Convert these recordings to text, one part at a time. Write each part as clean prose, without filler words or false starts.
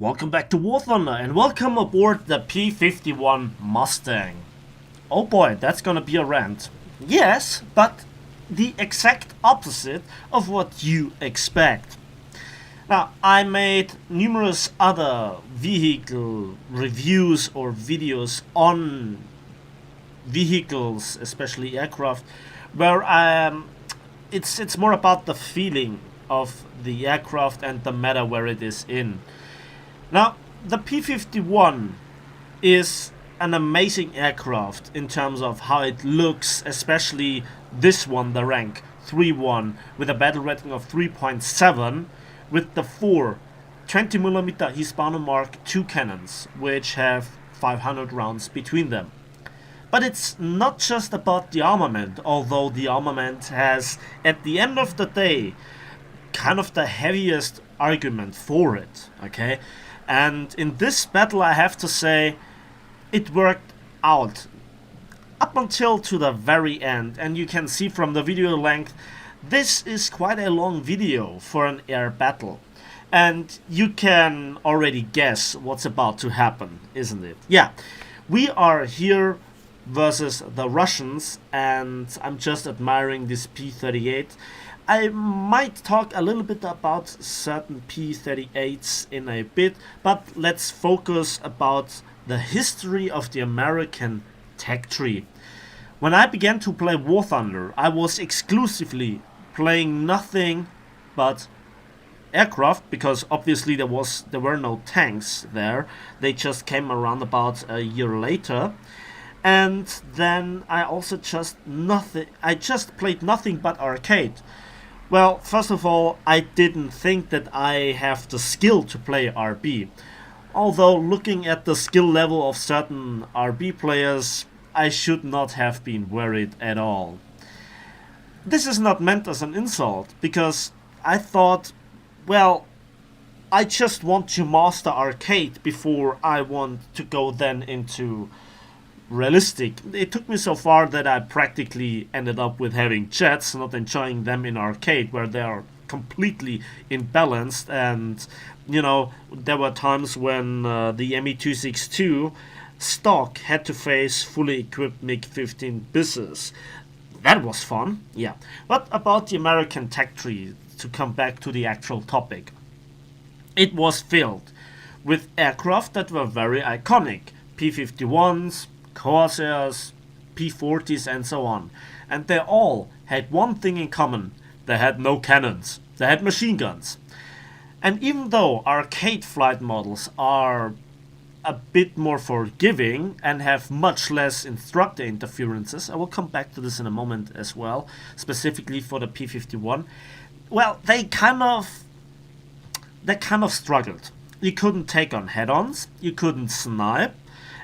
Welcome back to War Thunder and welcome aboard the P-51 Mustang. Oh boy, that's gonna be a rant. Yes, but the exact opposite of what you expect. Now, I made numerous other vehicle reviews or videos on vehicles, especially aircraft, where it's more about the feeling of the aircraft and the matter where it is in. Now, the P-51 is an amazing aircraft in terms of how it looks, especially this one, the rank 3-1, with a battle rating of 3.7, with the four 20mm Hispano Mark II cannons, which have 500 rounds between them. But it's not just about the armament, although the armament has, at the end of the day, kind of the heaviest argument for it, okay? And in this battle, I have to say, it worked out up until to the very end. And you can see from the video length, this is quite a long video for an air battle. And you can already guess what's about to happen, isn't it? Yeah, we are here versus the Russians, and I'm just admiring this P-38. I might talk a little bit about certain P-38s in a bit, but let's focus about the history of the American tech tree. When I began to play War Thunder, I was exclusively playing nothing but aircraft, because obviously there were no tanks there. They just came around about a year later. And then I just played nothing but arcade. Well, first of all, I didn't think that I have the skill to play RB. Although, looking at the skill level of certain RB players, I should not have been worried at all. This is not meant as an insult, because I thought, well, I just want to master arcade before I want to go then into realistic. It took me so far that I practically ended up with having jets, not enjoying them in arcade, where they are completely imbalanced. And you know, there were times when the ME-262 stock had to face fully equipped MiG-15 buses. That was fun, yeah. But about the American tech tree, to come back to the actual topic, it was filled with aircraft that were very iconic. P-51s, Corsairs, P-40s, and so on. And they all had one thing in common: they had no cannons, they had machine guns. And even though arcade flight models are a bit more forgiving and have much less instructor interferences, I will come back to this in a moment as well, specifically for the P-51, well, they kind of struggled. You couldn't take on head-ons, you couldn't snipe,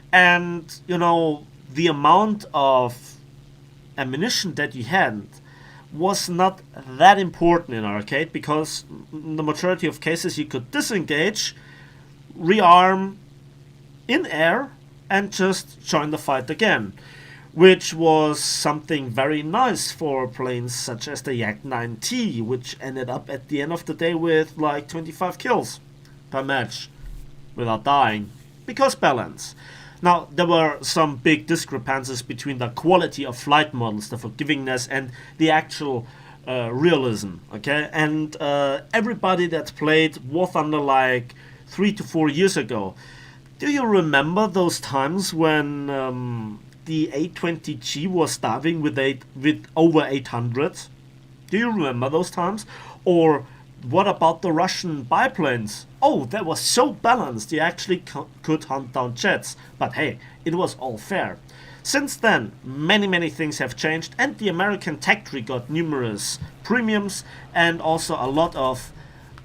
and, you know, the amount of ammunition that you had was not that important in arcade, because in the majority of cases you could disengage, rearm in air, and just join the fight again. Which was something very nice for planes such as the Yak-9T, which ended up at the end of the day with like 25 kills per match without dying, because balance. Now, there were some big discrepancies between the quality of flight models, the forgivingness, and the actual realism, okay? And everybody that played War Thunder like 3 to 4 years ago, do you remember those times when the A-20G was diving with over 800? Do you remember those times? Or what about the Russian biplanes? Oh, that was so balanced, you actually could hunt down jets. But hey, it was all fair. Since then, many things have changed, and the American tech tree got numerous premiums and also a lot of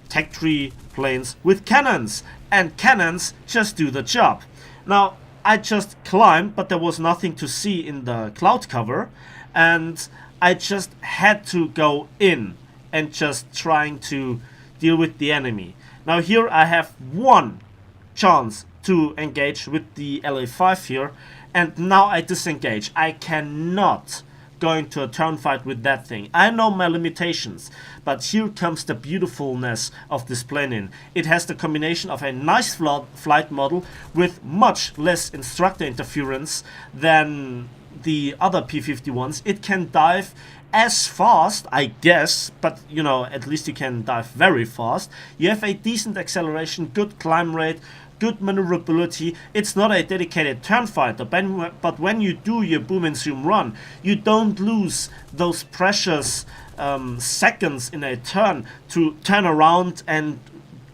tech tree planes with cannons. And cannons just do the job. Now, I just climbed, but there was nothing to see in the cloud cover, and I just had to go in and just trying to deal with the enemy. Now here I have one chance to engage with the LA5 here, and now I disengage. I cannot going to a turn fight with that thing. I know my limitations, but here comes the beautifulness of this plane. It has the combination of a nice flight model with much less instructor interference than the other P-51s. It can dive as fast, I guess, but you know, at least you can dive very fast. You have a decent acceleration, good climb rate, good maneuverability. It's not a dedicated turn fighter, but when you do your boom and zoom run, you don't lose those precious seconds in a turn to turn around and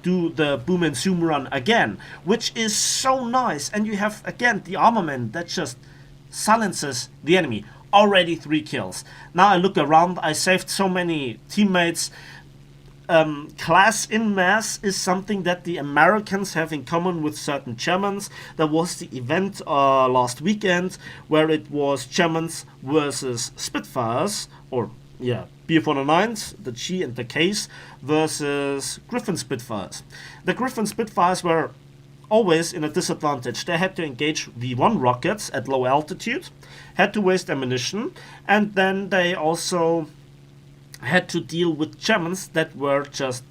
do the boom and zoom run again, which is so nice. And you have again the armament that just silences the enemy. Already 3 kills. Now I look around, I saved so many teammates. Class in mass is something that the Americans have in common with certain Germans. There was the event last weekend where it was Germans versus Spitfires, or yeah, Bf-109s, the G and the Ks, versus Griffin Spitfires. The Griffin Spitfires were always in a disadvantage. They had to engage V1 rockets at low altitude, had to waste ammunition, and then they also had to deal with Germans that were just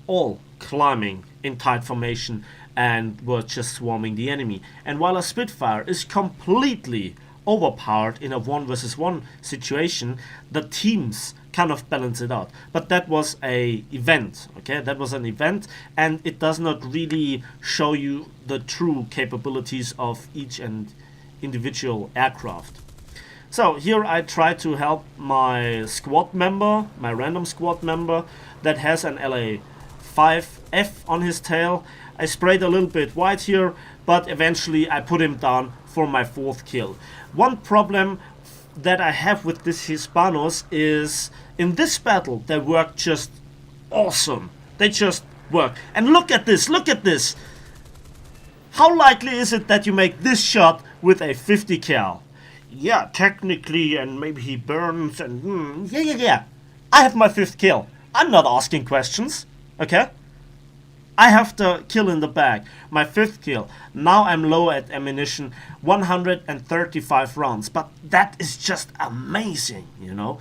all climbing in tight formation and were just swarming the enemy. And while a Spitfire is completely overpowered in a 1 versus 1 situation, the teams kind of balance it out. But that was a event, okay? That was an event, and it does not really show you the true capabilities of each and individual aircraft. So here I try to help my squad member, my random squad member that has an LA-5F on his tail. I sprayed a little bit white here, but eventually I put him down for my 4th kill. One problem that I have with these Hispanos is in this battle they work just awesome. They just work. And look at this, look at this. How likely is it that you make this shot with a 50 cal? Yeah, technically, and maybe he burns, and yeah. I have my 5th kill. I'm not asking questions, okay? I have the kill in the bag, my 5th kill. Now I'm low at ammunition, 135 rounds, but that is just amazing, you know?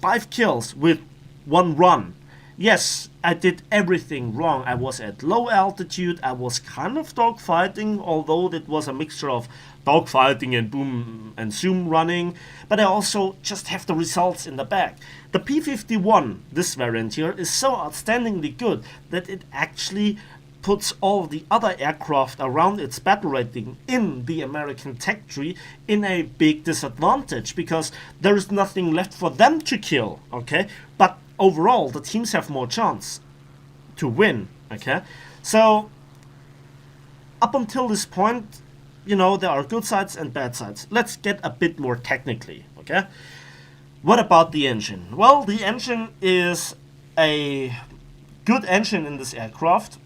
5 kills with 1 run. Yes, I did everything wrong. I was at low altitude, I was kind of dogfighting, although it was a mixture of dogfighting and boom and zoom running, but I also just have the results in the bag. The P-51, this variant here, is so outstandingly good that it actually puts all the other aircraft around its battle rating in the American tech tree in a big disadvantage, because there is nothing left for them to kill, okay? But overall, the teams have more chance to win, okay? So, up until this point, you know, there are good sides and bad sides. Let's get a bit more technically, okay? What about the engine? Well, the engine is a good engine in this aircraft.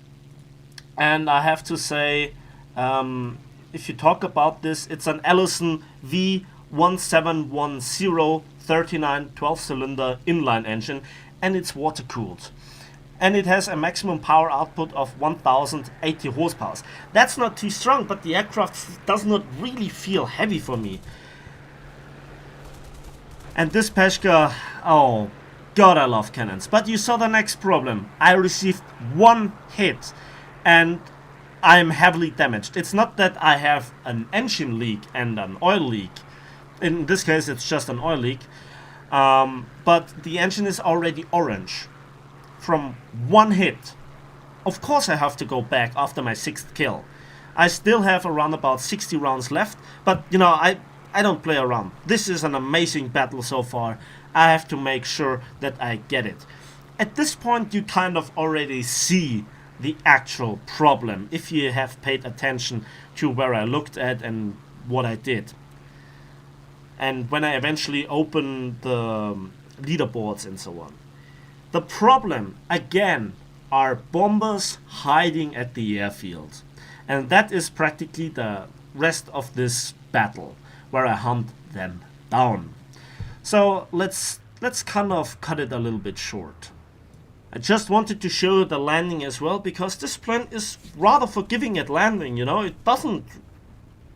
And I have to say, if you talk about this, it's an Allison V1710 39 12-cylinder inline engine, and it's water cooled. And it has a maximum power output of 1080 horsepower. That's not too strong, but the aircraft does not really feel heavy for me. And this Peshka, oh god, I love cannons. But you saw the next problem. I received 1 hit and I'm heavily damaged. It's not that I have an engine leak and an oil leak. In this case, it's just an oil leak. But the engine is already orange from 1 hit. Of course I have to go back after my 6th kill. I still have around about 60 rounds left, but you know, I don't play around. This is an amazing battle so far. I have to make sure that I get it. At this point you kind of already see the actual problem if you have paid attention to where I looked at and what I did. And when I eventually open the leaderboards and so on. The problem, again, are bombers hiding at the airfield. And that is practically the rest of this battle, where I hunt them down. So let's kind of cut it a little bit short. I just wanted to show the landing as well, because this plane is rather forgiving at landing, you know. It doesn't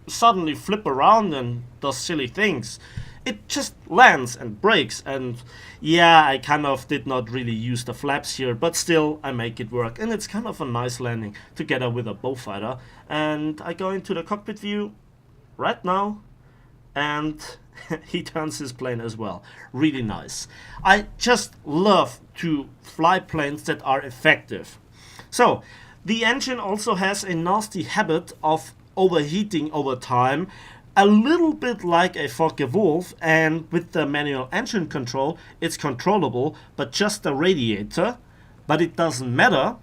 suddenly flip around and does silly things. it just lands and breaks. And yeah, I kind of did not really use the flaps here, but still I make it work, and it's kind of a nice landing together with a bowfighter. And I go into the cockpit view right now, and he turns his plane as well. Really nice. I just love to fly planes that are effective. So the engine also has a nasty habit of overheating over time, a little bit like a Focke-Wulf, and with the manual engine control it's controllable, but just the radiator. But it doesn't matter,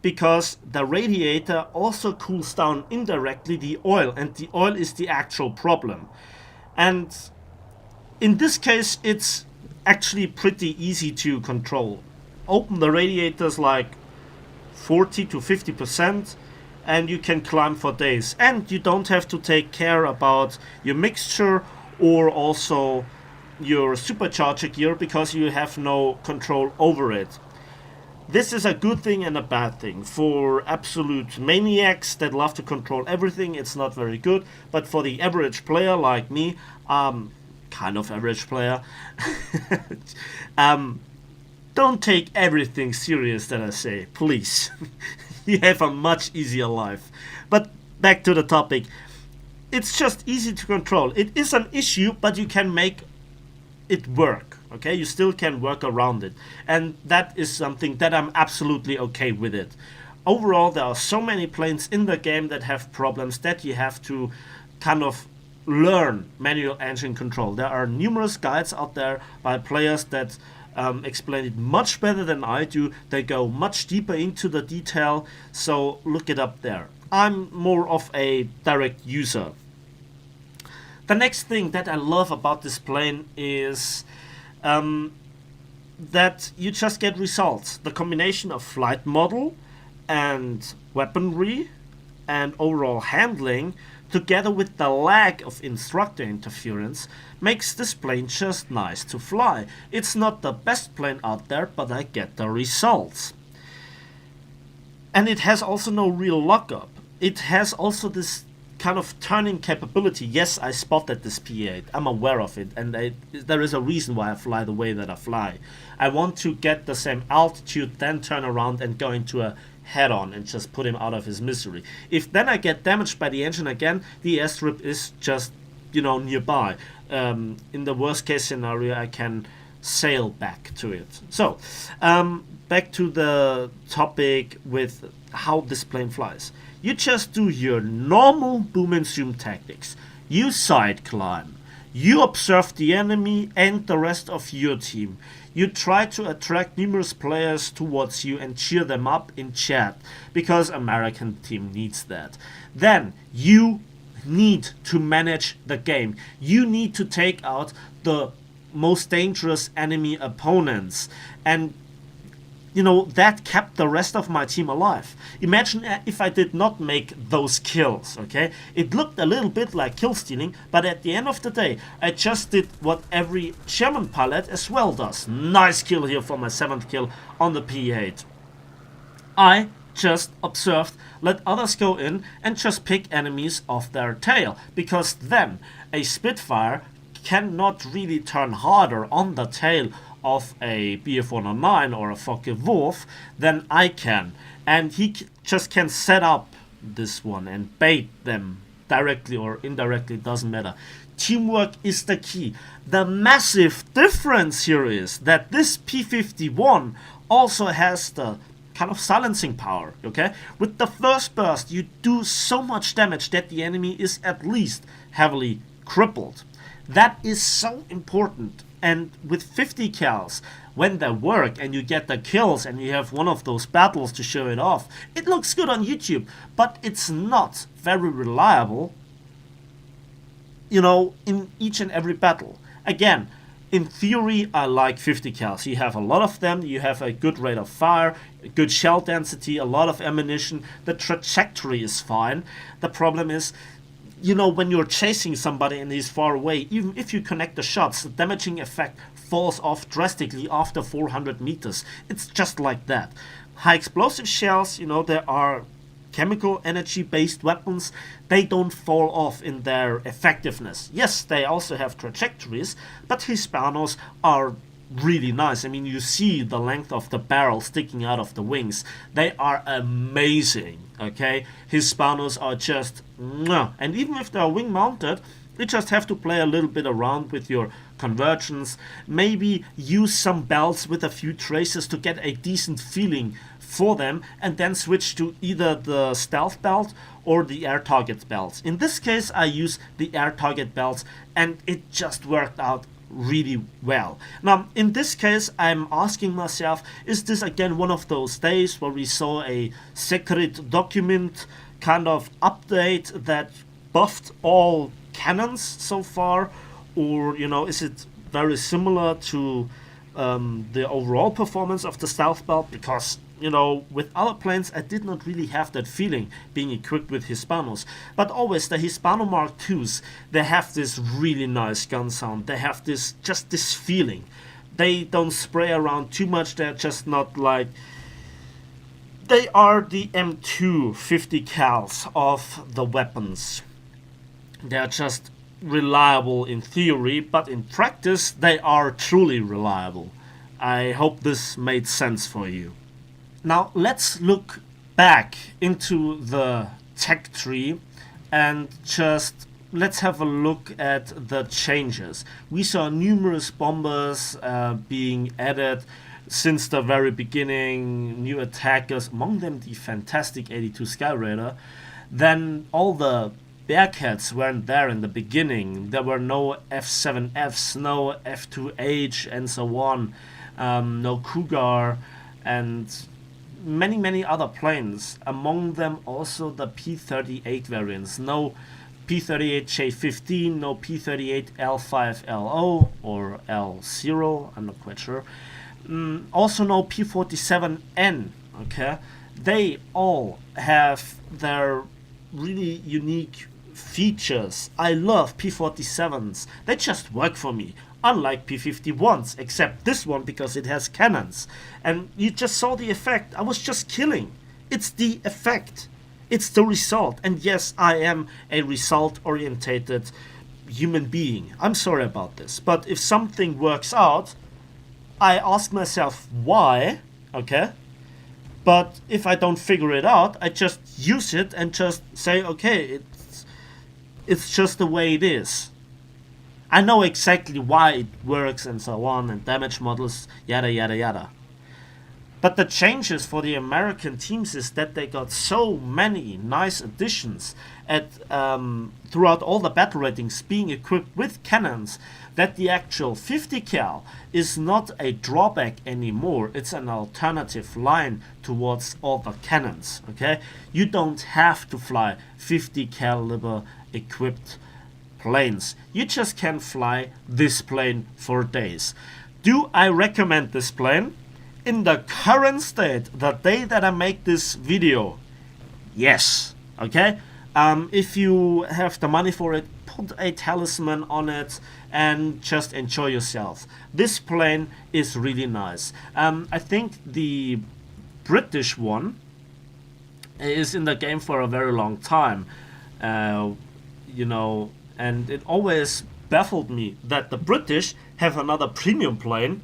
because the radiator also cools down indirectly the oil, and the oil is the actual problem. And in this case it's actually pretty easy to control. Open the radiators like 40 to 50%, and you can climb for days, and you don't have to take care about your mixture or also your supercharger gear, because you have no control over it. This is a good thing and a bad thing. For absolute maniacs that love to control everything, it's not very good, but for the average player like me, kind of average player, don't take everything serious that I say, please. You have a much easier life. But back to the topic. It's just easy to control. It is an issue, but you can make it work. Okay, you still can work around it. And that is something that I'm absolutely okay with it. Overall, there are so many planes in the game that have problems that you have to kind of learn manual engine control. There are numerous guides out there by players that explain it much better than I do. They go much deeper into the detail, so look it up there. I'm more of a direct user. The next thing that I love about this plane is that you just get results. The combination of flight model and weaponry and overall handling, together with the lack of instructor interference, makes this plane just nice to fly. It's not the best plane out there, but I get the results. And it has also no real lockup. It has also this kind of turning capability. Yes, I spotted this P-8. I'm aware of it, and there is a reason why I fly the way that I fly. I want to get the same altitude, then turn around and go into a head-on and just put him out of his misery. If then I get damaged by the engine again, the airstrip is just, nearby. In the worst case scenario, I can sail back to it. So, back to the topic with how this plane flies. You just do your normal boom and zoom tactics. You side climb. You observe the enemy and the rest of your team. You try to attract numerous players towards you and cheer them up in chat, because American team needs that. Then you need to manage the game. You need to take out the most dangerous enemy opponents, and that kept the rest of my team alive. Imagine if I did not make those kills, okay? It looked a little bit like kill stealing, but at the end of the day, I just did what every German pilot as well does. Nice kill here for my 7th kill on the P-8. I just observed, let others go in and just pick enemies off their tail, because then a Spitfire cannot really turn harder on the tail of a Bf-109 or a Focke-Wulf than I can, and he just can set up this one and bait them directly or indirectly, doesn't matter. Teamwork is the key. The massive difference here is that this P-51 also has the kind of silencing power, okay? With the first burst you do so much damage that the enemy is at least heavily crippled. That is so important. And with 50 cals, when they work and you get the kills and you have one of those battles to show it off, it looks good on YouTube, but it's not very reliable, in each and every battle. Again, in theory, I like 50 cals. You have a lot of them, you have a good rate of fire, good shell density, a lot of ammunition, the trajectory is fine. The problem is, when you're chasing somebody and he's far away, even if you connect the shots, the damaging effect falls off drastically after 400 meters. It's just like that. High explosive shells, they are chemical energy based weapons, they don't fall off in their effectiveness. Yes, they also have trajectories, but Hispanos are really nice. I mean, you see the length of the barrel sticking out of the wings. They are amazing, okay? Hispanos are just mwah. And even if they're wing mounted, you just have to play a little bit around with your conversions, maybe use some belts with a few traces to get a decent feeling for them, and then switch to either the stealth belt or the air target belts. In this case, I use the air target belts, and it just worked out really well. Now, in this case, I'm asking myself, is this again one of those days where we saw a secret document kind of update that buffed all cannons so far, or is it very similar to the overall performance of the stealth belt? Because with other planes I did not really have that feeling being equipped with Hispanos, but always the Hispano Mark IIs, they have this really nice gun sound. They have this feeling. They don't spray around too much. They're just not like, they are the M2 50 cals of the weapons. They're just reliable in theory, but in practice they are truly reliable. I hope this made sense for you. Now let's look back into the tech tree and just let's have a look at the changes. We saw numerous bombers being added since the very beginning, new attackers, among them the fantastic 82 Skyraider. Then all the Bearcats weren't there in the beginning. There were no F7Fs, no F2H, and so on, no Cougar, and many other planes. Among them also the P-38 variants. No P-38J15, no P-38L5LO or L0, I'm not quite sure. Also no P-47N, okay? They all have their really unique features. I love P-47s. They just work for me. Unlike P-51s, except this one because it has cannons. And you just saw the effect. I was just killing. It's the effect. It's the result. And yes, I am a result-orientated human being. I'm sorry about this. But if something works out, I ask myself why, okay? But if I don't figure it out, I just use it and just say, okay, it's just the way it is. I know exactly why it works and so on, and damage models, yada yada yada. But the changes for the American teams is that they got so many nice additions at throughout all the battle ratings being equipped with cannons that the actual 50 cal is not a drawback anymore. It's an alternative line towards all the cannons. Okay, you don't have to fly 50 caliber equipped planes. You just can fly this plane for days. Do I recommend this plane? In the current state, the day that I make this video, yes. Okay, if you have the money for it, put a talisman on it and just enjoy yourself. This plane is really nice. I think the British one is in the game for a very long time, and it always baffled me that the British have another premium plane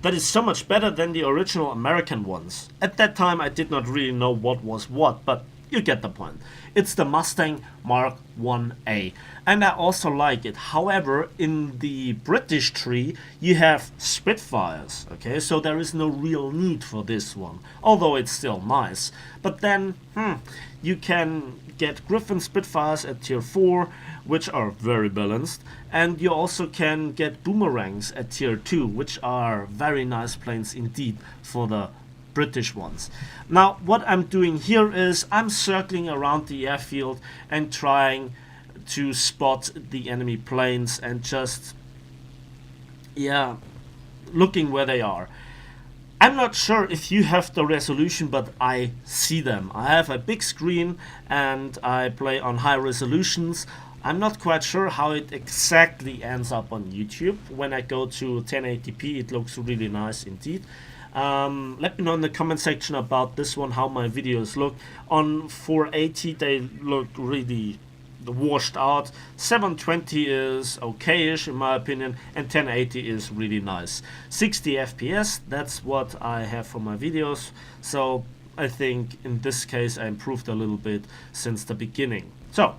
that is so much better than the original American ones. At that time I did not really know what was what, but you get the point. It's the Mustang Mark 1A, and I also like it. However, in the British tree you have Spitfires, okay, so there is no real need for this one, although it's still nice. But then you can get Griffin Spitfires at tier 4, which are very balanced, and you also can get Boomerangs at tier 2, which are very nice planes indeed for the British ones. Now what I'm doing here is I'm circling around the airfield and trying to spot the enemy planes and just looking where they are. I'm not sure if you have the resolution, but I see them. I have a big screen and I play on high resolutions. I'm not quite sure how it exactly ends up on YouTube. When I go to 1080p it looks really nice indeed. Let me know in the comment section about this one, how my videos look. On 480 they look really washed out. 720 is okay-ish in my opinion, and 1080 is really nice. 60 FPS, that's what I have for my videos, so I think in this case I improved a little bit since the beginning. So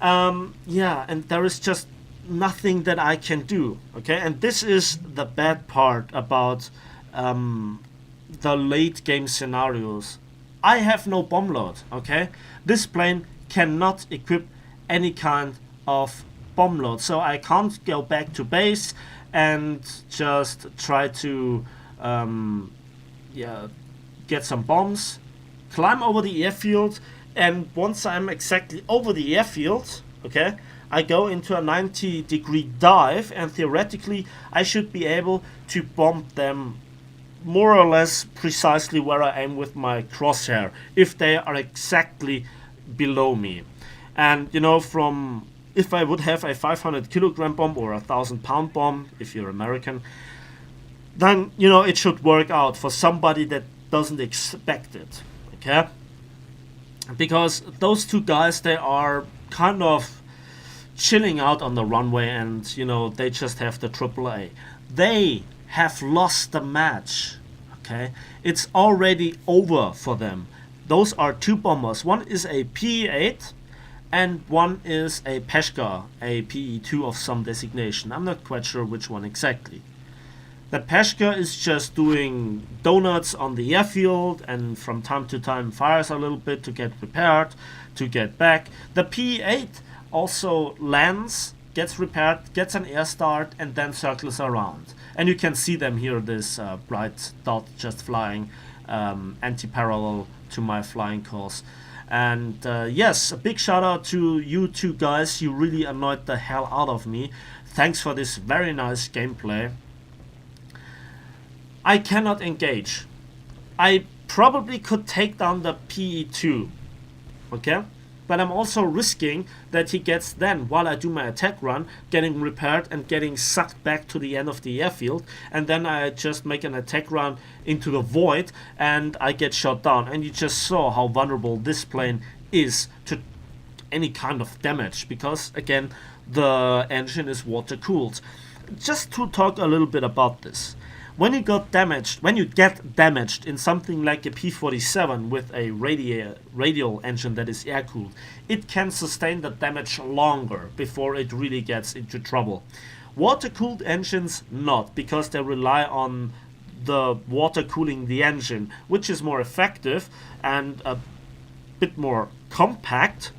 yeah, and there is just nothing that I can do, okay? And this is the bad part about the late game scenarios. I have no bomb load, okay? This plane cannot equip any kind of bomb load, so I can't go back to base and just try to yeah, get some bombs, climb over the airfield, and once I'm exactly over the airfield, okay, I go into a 90-degree dive, and theoretically I should be able to bomb them more or less precisely where I aim with my crosshair, if they are exactly below me. And you know, from if I would have a 500 kilogram bomb or a 1,000-pound bomb, if you're American, then you know it should work out for somebody that doesn't expect it, okay? Because those two guys, they are kind of chilling out on the runway, and you know, they just have the AAA. They have lost the match, okay? It's already over for them. Those are two bombers. One is a P-8 and one is a Peshka, a PE-2 of some designation. I'm not quite sure which one exactly. The Peshka is just doing donuts on the airfield and from time to time fires a little bit to get prepared, to get back. The P-8 also lands, gets repaired, gets an air start, and then circles around. And you can see them here, this bright dot just flying anti-parallel to my flying course. And yes, a big shout out to you two guys, you really annoyed the hell out of me. Thanks for this very nice gameplay. I cannot engage. I probably could take down the PE-2, okay? But I'm also risking that he gets then, while I do my attack run, getting repaired and getting sucked back to the end of the airfield, and then I just make an attack run into the void and I get shot down. And you just saw how vulnerable this plane is to any kind of damage, because again, the engine is water cooled. Just to talk a little bit about this. When you get damaged in something like a P-47 with a radial engine that is air-cooled, it can sustain the damage longer before it really gets into trouble. Water-cooled engines not, because they rely on the water cooling the engine, which is more effective and a bit more compact,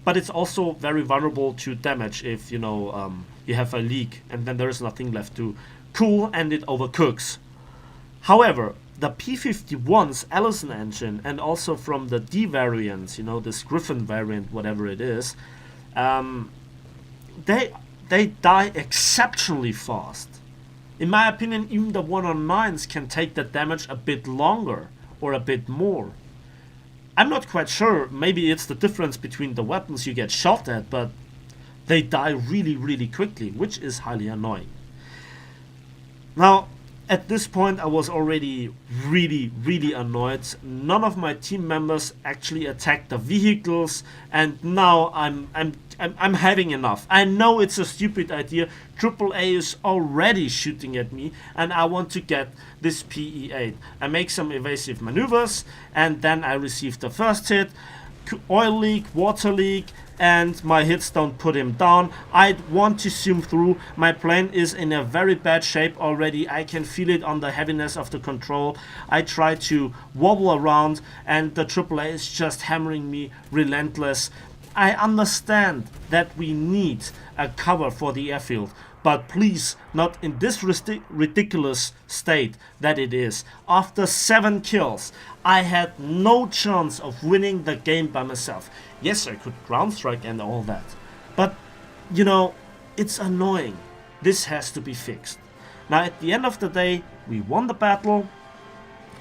but it's also very vulnerable to damage if you know you have a leak and then there is nothing left to cool and it overcooks. However, the P-51's Allison engine, and also from the D variants, you know, this Griffin variant, whatever it is, they die exceptionally fast. In my opinion, even the 109s can take the damage a bit longer or a bit more. I'm not quite sure, maybe it's the difference between the weapons you get shot at, but they die really, really quickly, which is highly annoying. Now, at this point I was already really annoyed. None of my team members actually attacked the vehicles, and now I'm having enough. I know it's a stupid idea. AAA is already shooting at me and I want to get this PE-8. I make some evasive maneuvers and then I receive the first hit. Oil leak, water leak, and my hits don't put him down. I want to zoom through. My plane is in a very bad shape already. I can feel it on the heaviness of the control. I try to wobble around and the AAA is just hammering me relentless. I understand that we need a cover for the airfield, but please not in this ridiculous state that it is. After 7 kills, I had no chance of winning the game by myself. Yes, I could ground strike and all that, but you know, it's annoying. This has to be fixed. Now at the end of the day, we won the battle,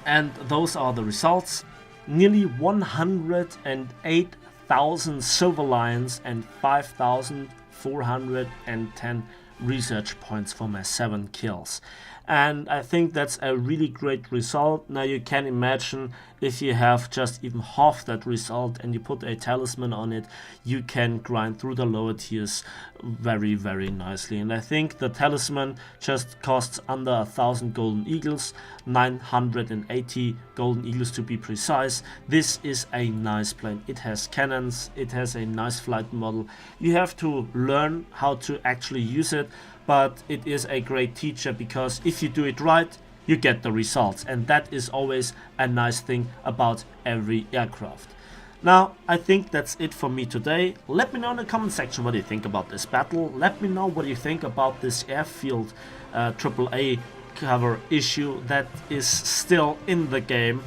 and those are the results. Nearly 108,000 Silver Lions and 5,410 research points for my 7 kills. and I think that's a really great result. Now you can imagine if you have just even half that result and you put a talisman on it, you can grind through the lower tiers very, very nicely. And I think the talisman just costs under 1,000 golden eagles, 980 golden eagles to be precise. This is a nice plane. It has cannons, it has a nice flight model. You have to learn how to actually use it, but it is a great teacher, because if you do it right, you get the results, and that is always a nice thing about every aircraft. Now, I think that's it for me today. Let me know in the comment section what you think about this battle. Let me know what you think about this Airfield AAA cover issue that is still in the game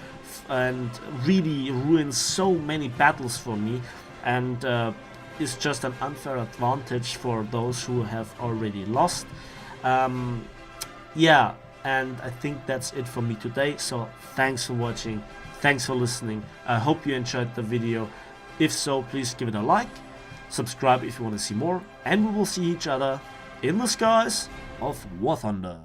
and really ruins so many battles for me, and is just an unfair advantage for those who have already lost. Yeah, and I think that's it for me today. So thanks for watching, thanks for listening. I hope you enjoyed the video. If so, please give it a like, subscribe if you want to see more, and we will see each other in the skies of War Thunder.